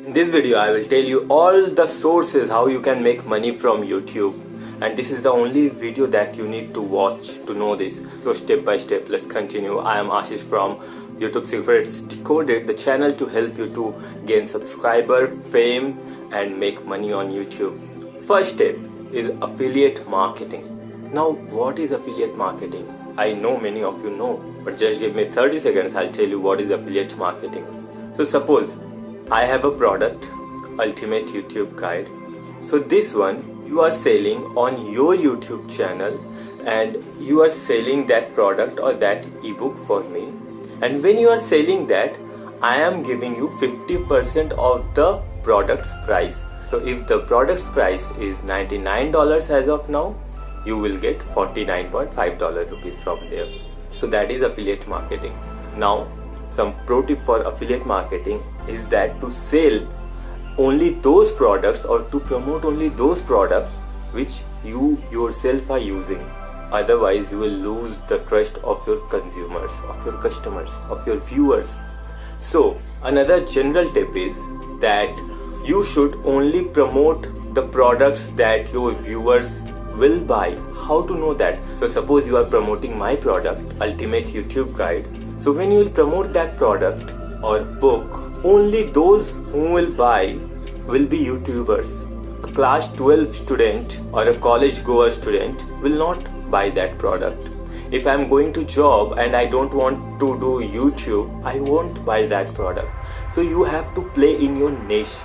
In this video, I will tell you all the sources how you can make money from YouTube. And this is the only video that you need to watch to know this. So step by step, let's continue. I am Ashish from YouTube Secrets Decoded, the channel to help you to gain subscriber, fame and make money on YouTube. First step is affiliate marketing. Now what is affiliate marketing? I know many of you know, but just give me 30 seconds, I'll tell you what is affiliate marketing. So suppose I have a product, Ultimate YouTube Guide. So this one you are selling on your YouTube channel and you are selling that product or that ebook for me. And when you are selling that, I am giving you 50% of the product's price. So if the product's price is $99 as of now, you will get $49.5 rupees from there. So that is affiliate marketing. Now, some pro tip for affiliate marketing is that to sell only those products or to promote only those products which you yourself are using. Otherwise, you will lose the trust of your consumers, of your customers, of your viewers. So, another general tip is that you should only promote the products that your viewers will buy. How to know that? So suppose you are promoting my product, Ultimate YouTube Guide. So when you will promote that product or book, only those who will buy will be YouTubers. A class 12 student or a college goer student will not buy that product. If I am going to job and I don't want to do YouTube, I won't buy that product. So you have to play in your niche.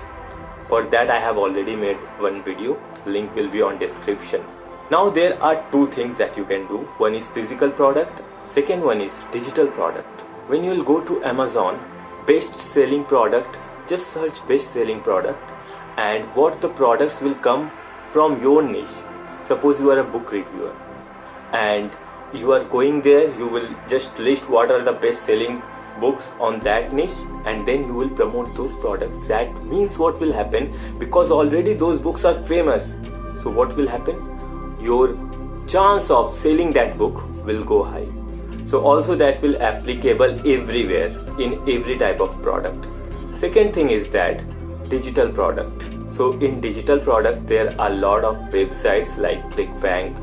For that I have already made one video. Link will be on description. Now there are two things that you can do. One is physical product. Second one is digital product. When you will go to Amazon, best selling product, just search best selling product and what the products will come from your niche. Suppose you are a book reviewer and you are going there, you will just list what are the best selling books on that niche and then you will promote those products. That means what will happen, because already those books are famous. So what will happen? Your chance of selling that book will go high. So also that will applicable everywhere in every type of product. Second thing is that digital product. So in digital product there are a lot of websites like ClickBank,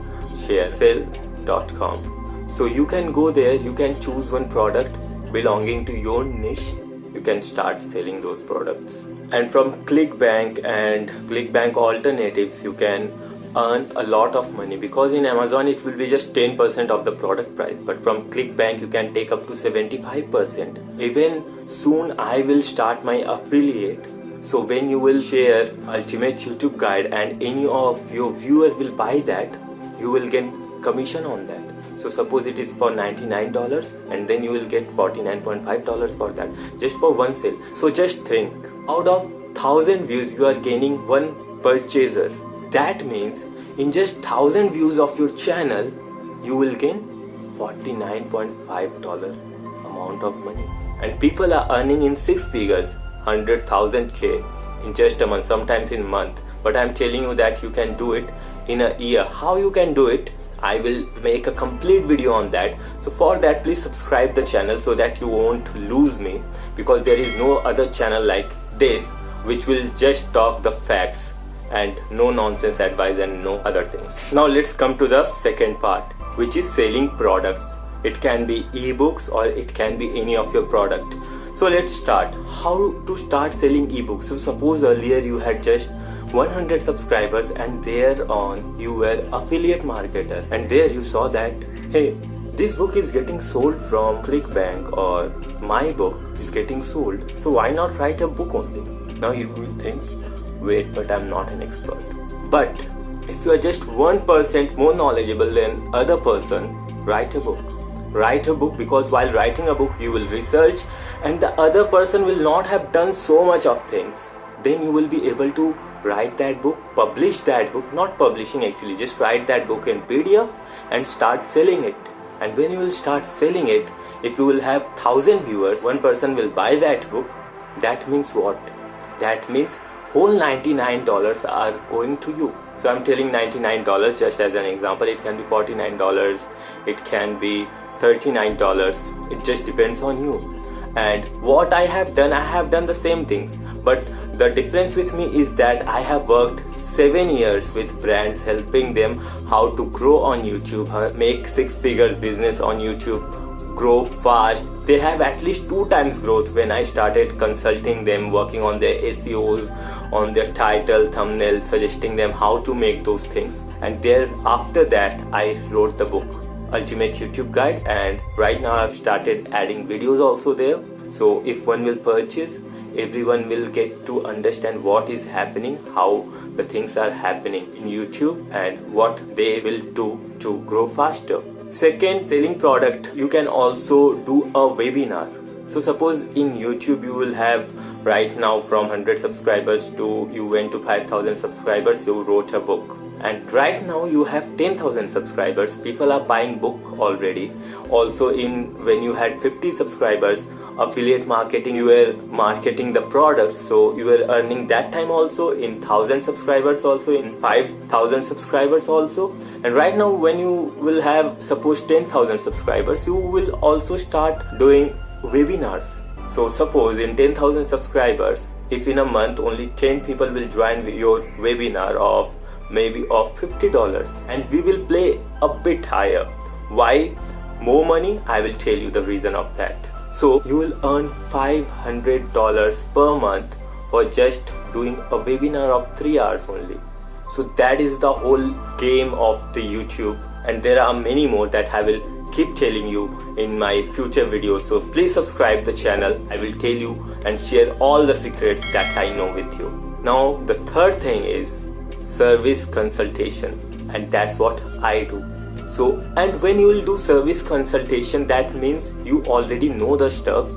ShareSell.com. So you can go there, you can choose one product belonging to your niche. You can start selling those products. And from ClickBank and ClickBank alternatives you can earn a lot of money, because in Amazon it will be just 10% of the product price, but from ClickBank you can take up to 75%. Even soon I will start my affiliate. So when you will share Ultimate YouTube Guide and any of your viewer will buy that, you will get commission on that. So suppose it is for $99 and then you will get $49.5 for that, just for one sale. So just think, out of 1000 views you are gaining one purchaser. That means in just 1000 views of your channel, you will gain $49.5 amount of money. And people are earning in 6 figures, 100,000 in just a month, sometimes in month. But I'm telling you that you can do it in a year. How you can do it? I will make a complete video on that. So for that, please subscribe the channel so that you won't lose me, because there is no other channel like this which will just talk the facts and no nonsense advice and no other things. Now let's come to the second part, which is selling products. It can be ebooks or it can be any of your product. So let's start. How to start selling ebooks? So suppose earlier you had just 100 subscribers and thereon you were affiliate marketer, and there you saw that, hey, this book is getting sold from ClickBank or my book is getting sold. So why not write a book only? Now you will think, wait, but I'm not an expert. But if you are just 1% more knowledgeable than other person, write a book. Write a book, because while writing a book you will research and the other person will not have done so much of things. Then you will be able to write that book, publish that book, not publishing actually, just write that book in PDF and start selling it. And when you will start selling it, if you will have 1000 viewers, one person will buy that book. That means what? That means whole $99 are going to you. So I'm telling $99 just as an example. It can be $49, it can be $39. It just depends on you. And what I have done the same things, but the difference with me is that I have worked 7 years with brands, helping them how to grow on YouTube, make 6 figures business on YouTube, grow fast. They have at least 2 times growth when I started consulting them, working on their SEOs, on their title, thumbnail, suggesting them how to make those things. And after that I wrote the book Ultimate YouTube Guide, and right now I've started adding videos also there. So if one will purchase, everyone will get to understand what is happening, how the things are happening in YouTube, and what they will do to grow faster. Second, selling product. You can also do a webinar. So suppose in YouTube you will have right now from 100 subscribers to you went to 5,000 subscribers, you wrote a book. And right now you have 10,000 subscribers, people are buying book already. Also when you had 50 subscribers, affiliate marketing, you were marketing the products, so you were earning that time also, in 1,000 subscribers also, in 5,000 subscribers also. And right now when you will have suppose 10,000 subscribers, you will also start doing webinars. So suppose in 10,000 subscribers, if in a month only 10 people will join your webinar of maybe of $50, and we will play a bit higher. Why more money? I will tell you the reason of that. So you will earn $500 per month for just doing a webinar of 3 hours only. So that is the whole game of the YouTube, and there are many more that I will keep telling you in my future videos. So please subscribe the channel. I will tell you and share all the secrets that I know with you. Now the third thing is service consultation, and that's what I do. So, and when you will do service consultation, that means you already know the stuff,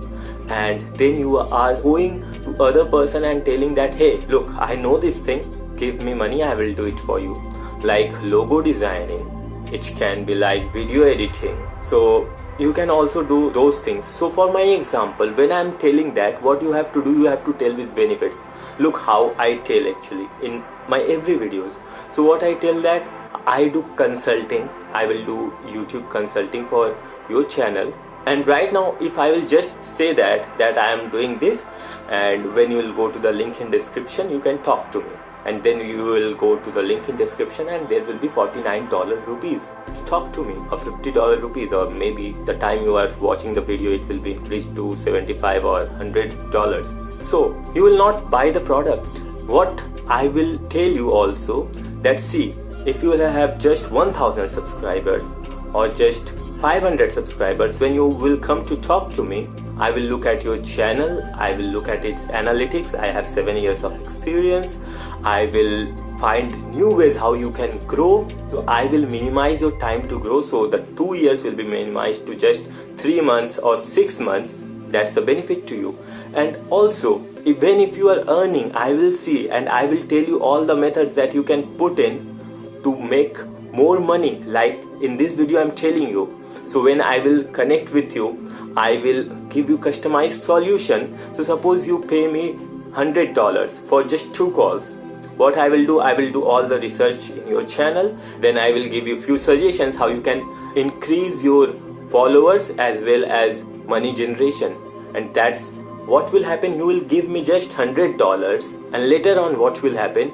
and then you are going to other person and telling that, hey, look, I know this thing, give me money, I will do it for you. Like logo designing, it can be like video editing. So you can also do those things. So for my example, when I'm telling that, what you have to do, you have to tell with benefits. Look how I tell actually in my every videos. So what I tell that I do consulting, I will do YouTube consulting for your channel. And right now if I will just say that I am doing this, and when you will go to the link in description, you can talk to me, and then you will go to the link in description and there will be $49 rupees to talk to me, or $50 rupees, or maybe the time you are watching the video it will be increased to $75 or $100. So you will not buy the product. What I will tell you also that, see, if you have just 1,000 subscribers or just 500 subscribers, when you will come to talk to me, I will look at your channel, I will look at its analytics. I have 7 years of experience. I will find new ways how you can grow. So I will minimize your time to grow, so the 2 years will be minimized to just 3 months or 6 months. That's the benefit to you. And also, even if you are earning, I will see and I will tell you all the methods that you can put in to make more money, like in this video I'm telling you. So when I will connect with you, I will give you customized solution. So suppose you pay me $100 for just 2 calls. What I will do, I will do all the research in your channel, then I will give you few suggestions how you can increase your followers as well as money generation. And that's what will happen. You will give me just $100, and later on what will happen,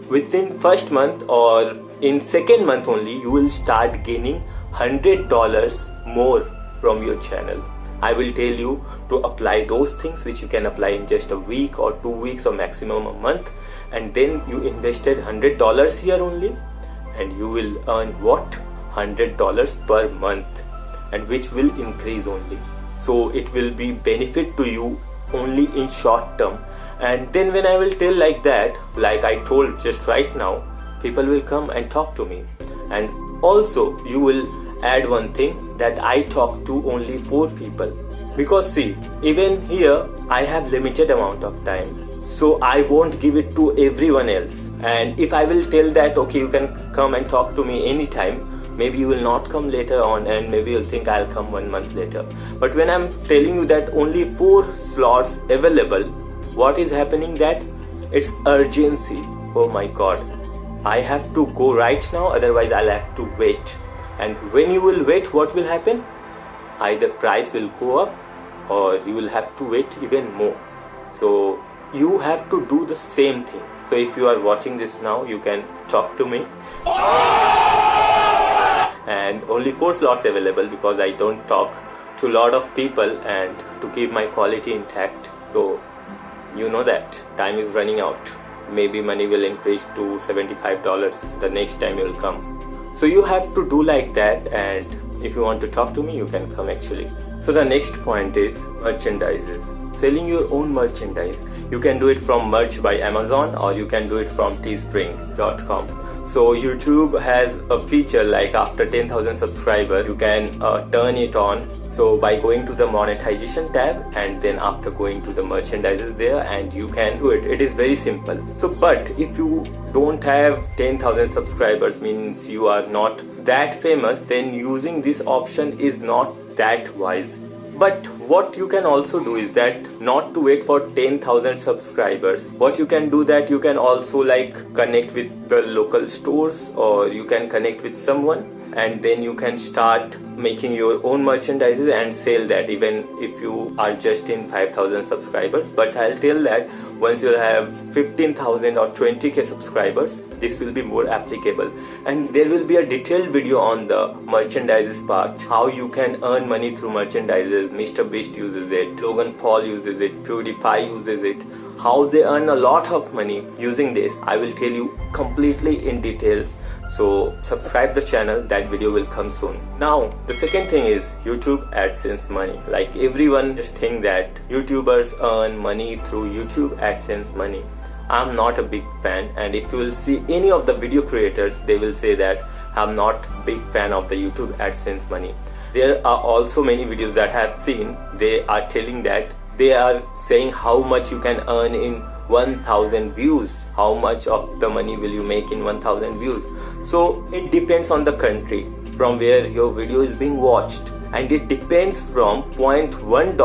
within first month or in second month only, you will start gaining $100 more from your channel. I will tell you to apply those things which you can apply in just a week or 2 weeks or maximum a month, and then you invested $100 here only, and you will earn what? $100 per month, and which will increase only. So it will be benefit to you only in short term. And then when I will tell like that, like I told just right now, people will come and talk to me. And also you will add one thing, that I talk to only 4 people, because see, even here I have limited amount of time, so I won't give it to everyone else. And if I will tell that, okay, you can come and talk to me anytime, maybe you will not come later on, and maybe you'll think I'll come 1 month later. But when I'm telling you that only 4 slots available, what is happening, that it's urgency. Oh my god, I have to go right now, otherwise I'll have to wait. And when you will wait, what will happen? Either price will go up or you will have to wait even more. So you have to do the same thing. So if you are watching this now, you can talk to me. And only 4 slots available because I don't talk to a lot of people and to keep my quality intact. So you know that time is running out. Maybe money will increase to $75 the next time you'll come. So you have to do like that, and if you want to talk to me, you can come actually. So the next point is merchandises. Selling your own merchandise. You can do it from Merch by Amazon, or you can do it from teespring.com. So YouTube has a feature like after 10,000 subscribers, you can turn it on. So by going to the monetization tab, and then after going to the merchandises there, and you can do it. It is very simple. So but if you don't have 10,000 subscribers, means you are not that famous, then using this option is not that wise. But what you can also do is that not to wait for 10,000 subscribers. What you can do that you can also like connect with the local stores, or you can connect with someone, and then you can start making your own merchandises and sell that even if you are just in 5,000 subscribers. But I'll tell that once you'll have 15,000 or 20k subscribers, this will be more applicable, and there will be a detailed video on the merchandises part, how you can earn money through merchandises. Mr. Beast uses it, Logan Paul uses it, PewDiePie uses it, how they earn a lot of money using this. I will tell you completely in details. So subscribe the channel, that video will come soon. Now the second thing is YouTube AdSense money. Like everyone just think that YouTubers earn money through YouTube AdSense money. I'm not a big fan, and if you will see any of the video creators, they will say that I'm not big fan of the YouTube AdSense money. There are also many videos that I have seen, they are telling that they are saying how much you can earn in 1,000 views, how much of the money will you make in 1,000 views. So it depends on the country from where your video is being watched, and it depends from $0.1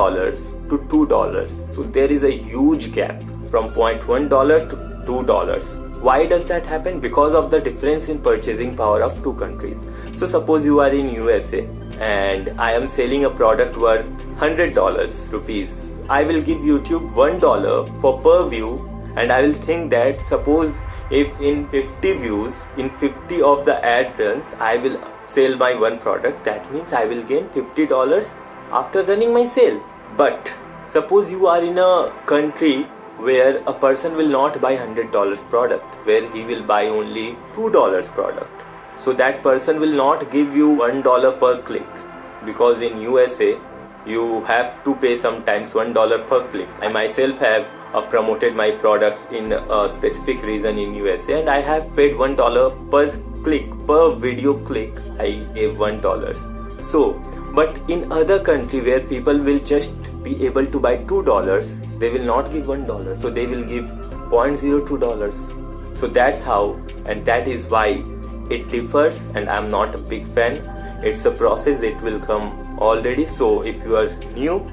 to $2. So there is a huge gap from $0.1 to $2. Why does that happen? Because of the difference in purchasing power of two countries. So suppose you are in USA and I am selling a product worth $100 rupees. I will give YouTube $1 for per view, and I will think that suppose if in 50 views, in 50 of the ad runs, I will sell my one product, that means I will gain $50 after running my sale. But suppose you are in a country where a person will not buy $100 product, where he will buy only $2 product. So that person will not give you $1 per click, because in USA you have to pay sometimes $1 per click. I myself have promoted my products in a specific region in USA, and I have paid $1 per click, per video click I gave $1. So but in other country where people will just be able to buy $2, they will not give $1, so they will give $0.02. So that's how, and that is why it differs, and I'm not a big fan. It's a process, it will come already. So if you are new,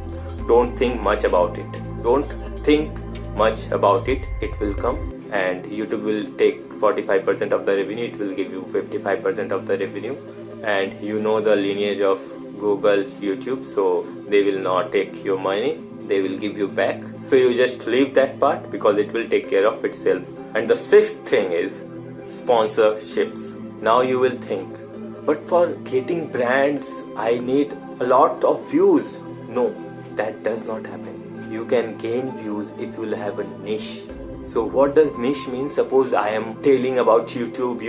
don't think much about it. Don't think much about it. It will come, and YouTube will take 45% of the revenue. It will give you 55% of the revenue, and you know the lineage of Google, YouTube, so they will not take your money. They will give you back. So you just leave that part because it will take care of itself. And the sixth thing is sponsorships. Now you will think, but for getting brands I need a lot of views. No, that does not happen. You can gain views if you will have a niche. So what does niche mean? Suppose I am telling about YouTube,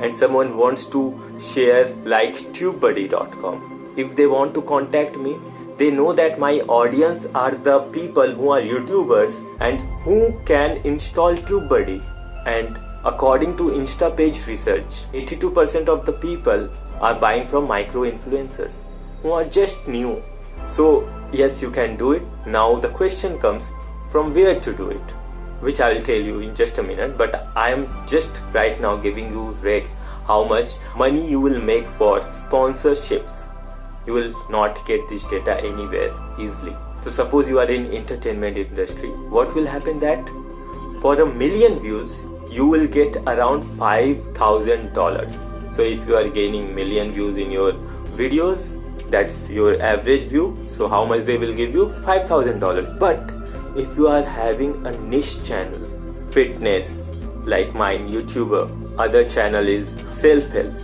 and someone wants to share like TubeBuddy.com. If they want to contact me, they know that my audience are the people who are YouTubers and who can install TubeBuddy. And according to InstaPage research, 82% of the people are buying from micro-influencers who are just new. So yes, you can do it. Now the question comes, from where to do it, which I will tell you in just a minute, but I am just right now giving you rates, how much money you will make for sponsorships. You will not get this data anywhere easily. So suppose you are in entertainment industry, what will happen that for 1 million views you will get around $5,000. So if you are gaining 1 million views in your videos, that's your average view. So how much they will give you? $5,000. But if you are having a niche channel, fitness like mine, YouTuber, other channel is self-help,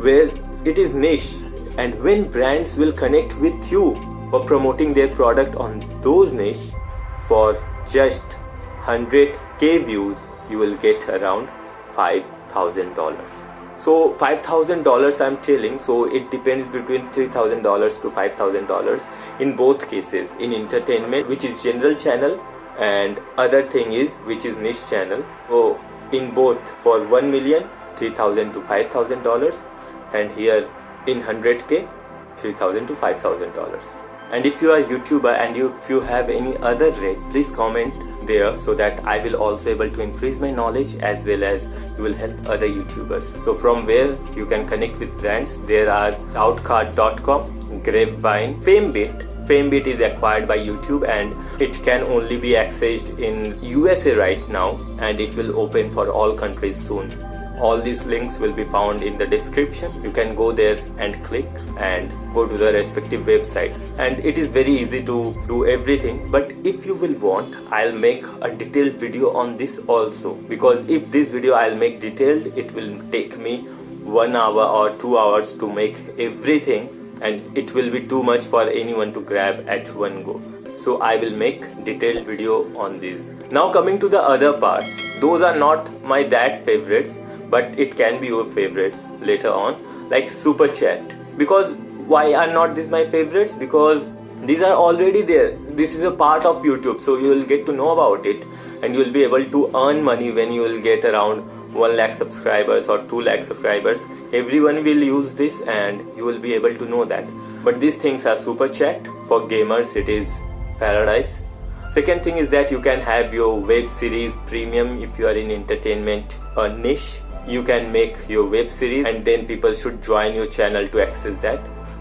where it is niche, and when brands will connect with you for promoting their product on those niche, for just 100k views, you will get around $5,000. So $5,000 I'm telling, so it depends between $3,000 to $5,000 in both cases, in entertainment, which is general channel, and other thing is which is niche channel. So in both, for 1 million, $3,000 to $5,000, and here in 100k, $3,000 to $5,000. And if you are a YouTuber and if you have any other rate, please comment there so that I will also able to increase my knowledge, as well as you will help other YouTubers. So from where you can connect with brands, there are Outcard.com, Grapevine, FameBit. FameBit is acquired by YouTube and it can only be accessed in USA right now, and it will open for all countries soon. All these links will be found in the description. You can go there and click and go to the respective websites, and it is very easy to do everything. But if you will want, I'll make a detailed video on this also, because if this video I'll make detailed, it will take me 1 hour or 2 hours to make everything, and it will be too much for anyone to grab at one go. So I will make detailed video on this. Now coming to the other parts, those are not my that favorites, but it can be your favorites later on, like super chat. Because why are not these my favorites? Because these are already there. This is a part of YouTube, so you will get to know about it, and you will be able to earn money when you will get around 1 lakh subscribers or 2 lakh subscribers. Everyone will use this and you will be able to know that. But these things are super chat. For gamers it is paradise. Second thing is that you can have your web series premium. If you are in entertainment or niche, you can make your web series, and then people should join your channel to access that.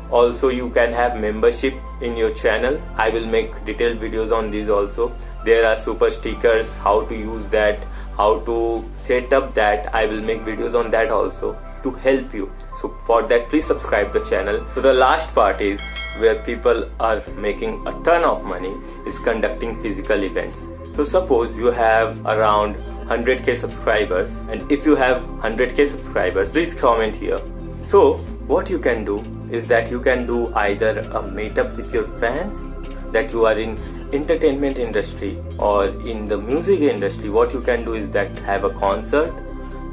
Also you can have membership in your channel. I will make detailed videos on these also. There are super stickers, how to use that, how to set up that. I will make videos on that also to help you. So for that, please subscribe the channel. So the last part is where people are making a ton of money, is conducting physical events. So suppose you have around 100k subscribers, and if you have 100k subscribers, please comment here. So what you can do is that you can do either a meetup with your fans, that you are in entertainment industry or in the music industry. What you can do is that have a concert,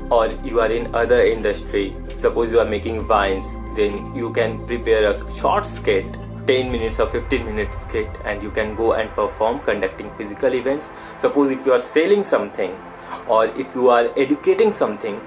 or you are in other industry, suppose you are making vines, then you can prepare a short skit, 10 minutes or 15 minutes skit, and you can go and perform conducting physical events. Suppose if you are selling something, or if you are educating something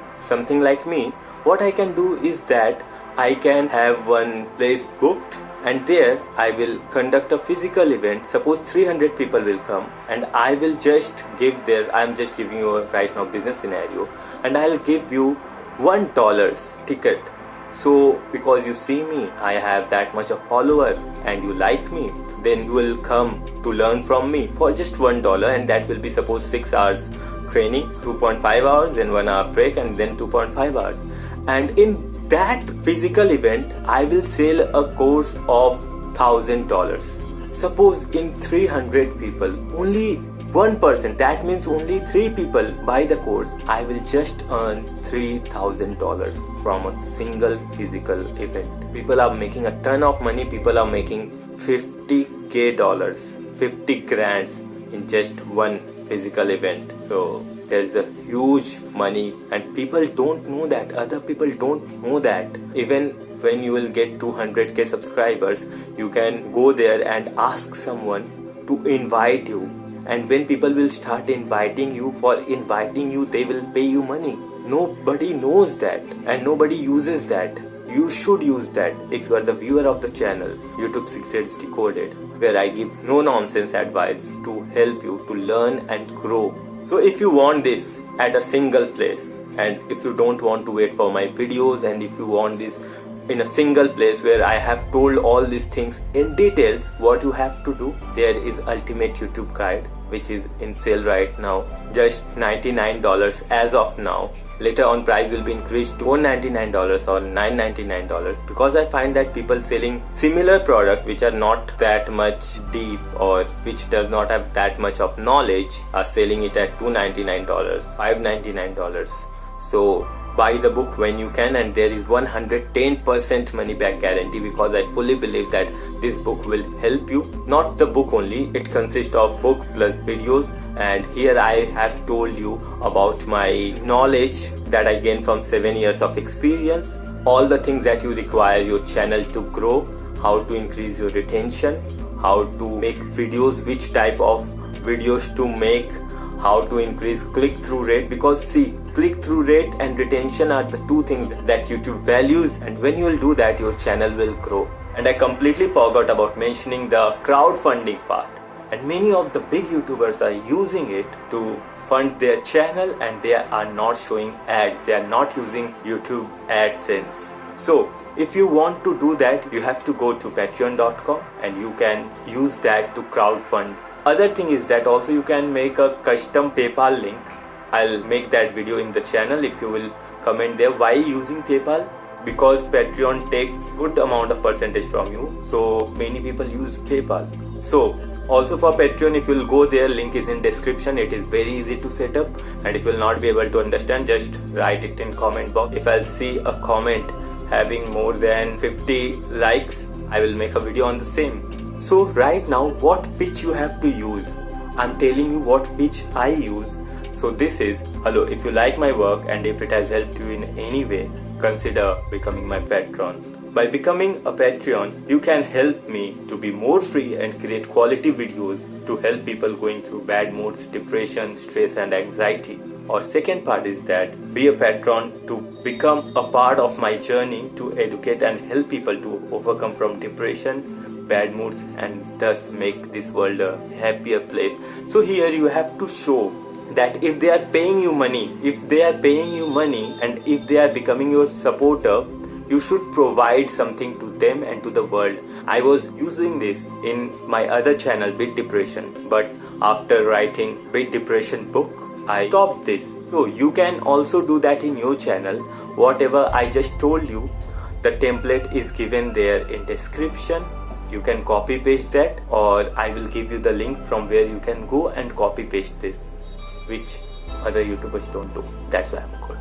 like me, what I can do is that I can have one place booked, and there I will conduct a physical event. Suppose 300 people will come, and I will just give there, I am just giving you a right now business scenario, and I'll give you $1 ticket. So because you see me, I have that much of follower and you like me, then you will come to learn from me for just $1, and that will be suppose 6 hours training, 2.5 hours, then 1 hour break, and then 2.5 hours. And in that physical event, I will sell a course of $1,000. Suppose in 300 people, only 1%, that means only 3 people buy the course, I will just earn $3,000 from a single physical event. People are making a ton of money. People are making $50,000, 50 grand in just one physical event. So there is a huge money, and people don't know that. Other people don't know that. Even when you will get 200k subscribers, you can go there and ask someone to invite you. And when people will start inviting you, for inviting you, they will pay you money. Nobody knows that, and nobody uses that. You should use that if you are the viewer of the channel YouTube Secrets Decoded, where I give no nonsense advice to help you to learn and grow. So if you want this at a single place, and if you don't want to wait for my videos, and if you want this in a single place where I have told all these things in details, what you have to do, there is Ultimate YouTube Guide. which is in sale right now, just $99 as of now. Later on price will be increased to $499 or $999, because I find that people selling similar product which are not that much deep or which does not have that much of knowledge are selling it at $299, $599. So buy the book when you can, and there is 110% money back guarantee, because I fully believe that this book will help you. Not the book only, it consists of book plus videos, and here I have told you about my knowledge that I gained from 7 years of experience, all the things that you require your channel to grow, how to increase your retention, how to make videos, which type of videos to make, how to increase click-through rate, because see, click-through rate and retention are the two things that YouTube values, and when you will do that, your channel will grow. And I completely forgot about mentioning the crowdfunding part, and many of the big YouTubers are using it to fund their channel, and they are not showing ads, they are not using YouTube AdSense. So if you want to do that, you have to go to patreon.com and you can use that to crowdfund. Other thing is that also you can make a custom PayPal link. I'll make that video in the channel if you will comment there. Why using PayPal? Because Patreon takes good amount of percentage from you, so many people use PayPal. So also for Patreon, if you will go there, link is in description. It is very easy to set up, and if you will not be able to understand, just write it in comment box. If I'll see a comment having more than 50 likes, I will make a video on the same. So right now, what pitch you have to use? I'm telling you what pitch I use. So this is, hello, if you like my work and if it has helped you in any way, consider becoming my patron. By becoming a Patreon, you can help me to be more free and create quality videos to help people going through bad moods, depression, stress and anxiety. Or second part is that be a patron to become a part of my journey to educate and help people to overcome from depression, bad moods, and thus make this world a happier place. So here you have to show that if they are paying you money, and if they are becoming your supporter, you should provide something to them and to the world. I was using this in my other channel, Beat Depression, but after writing Beat Depression book, I stopped this. So you can also do that in your channel. Whatever I just told you, the template is given there in description. You can copy paste that, or I will give you the link from where you can go and copy paste this, which other YouTubers don't do. That's why I'm good.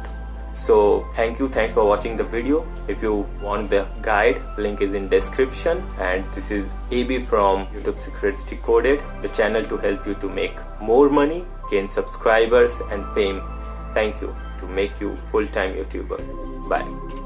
So thanks for watching the video. If you want the guide, link is in description. And this is AB from YouTube Secrets Decoded, the channel to help you to make more money, gain subscribers and fame. Thank you, to make you full-time YouTuber. Bye.